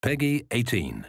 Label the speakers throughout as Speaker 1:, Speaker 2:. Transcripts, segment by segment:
Speaker 1: Peggy 18.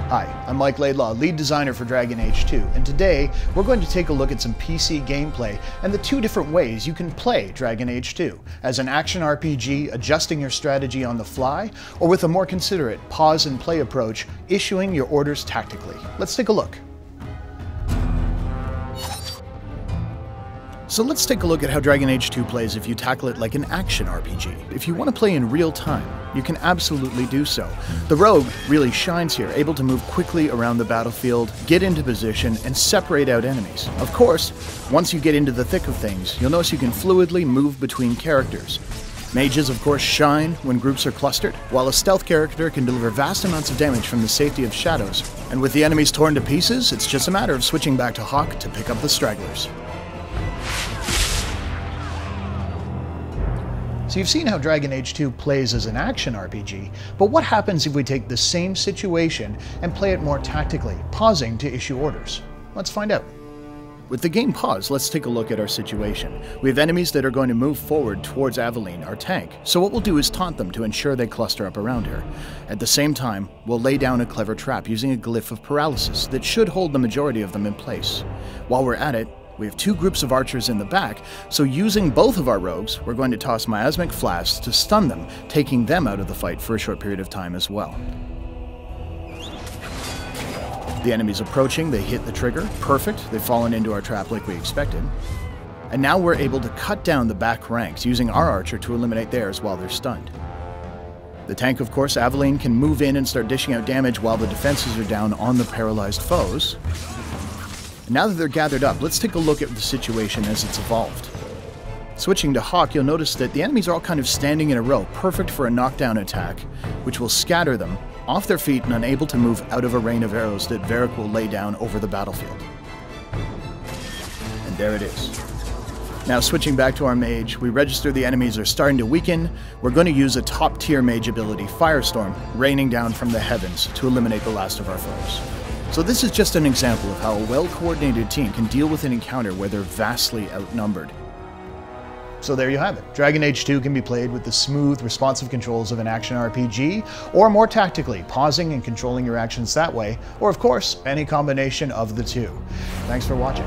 Speaker 2: Hi, I'm Mike Laidlaw, lead designer for Dragon Age 2, and today we're going to take a look at some PC gameplay and the two different ways you can play Dragon Age 2, as an action RPG, adjusting your strategy on the fly, or with a more considerate pause and play approach, issuing your orders tactically. Let's take a look. So let's take a look at how Dragon Age 2 plays if you tackle it like an action RPG. If you want to play in real time, you can absolutely do so. The rogue really shines here, able to move quickly around the battlefield, get into position, and separate out enemies. Of course, once you get into the thick of things, you'll notice you can fluidly move between characters. Mages, of course, shine when groups are clustered, while a stealth character can deliver vast amounts of damage from the safety of shadows. And with the enemies torn to pieces, it's just a matter of switching back to Hawk to pick up the stragglers. So you've seen how Dragon Age 2 plays as an action RPG, but what happens if we take the same situation and play it more tactically, pausing to issue orders? Let's find out. With the game paused, let's take a look at our situation. We have enemies that are going to move forward towards Aveline, our tank, so what we'll do is taunt them to ensure they cluster up around her. At the same time, we'll lay down a clever trap using a glyph of paralysis that should hold the majority of them in place. While we're at it, we have two groups of archers in the back, so using both of our rogues, we're going to toss miasmic flasks to stun them, taking them out of the fight for a short period of time as well. The enemy's approaching, they hit the trigger, perfect, they've fallen into our trap like we expected. And now we're able to cut down the back ranks, using our archer to eliminate theirs while they're stunned. The tank, of course, Aveline, can move in and start dishing out damage while the defenses are down on the paralyzed foes. Now that they're gathered up, let's take a look at the situation as it's evolved. Switching to Hawk, you'll notice that the enemies are all kind of standing in a row, perfect for a knockdown attack, which will scatter them off their feet and unable to move out of a rain of arrows that Varric will lay down over the battlefield. And there it is. Now switching back to our mage, we register the enemies are starting to weaken. We're going to use a top-tier mage ability, Firestorm, raining down from the heavens to eliminate the last of our foes. So this is just an example of how a well-coordinated team can deal with an encounter where they're vastly outnumbered. So there you have it. Dragon Age 2 can be played with the smooth, responsive controls of an action RPG, or more tactically, pausing and controlling your actions that way, or of course, any combination of the two. Thanks for watching.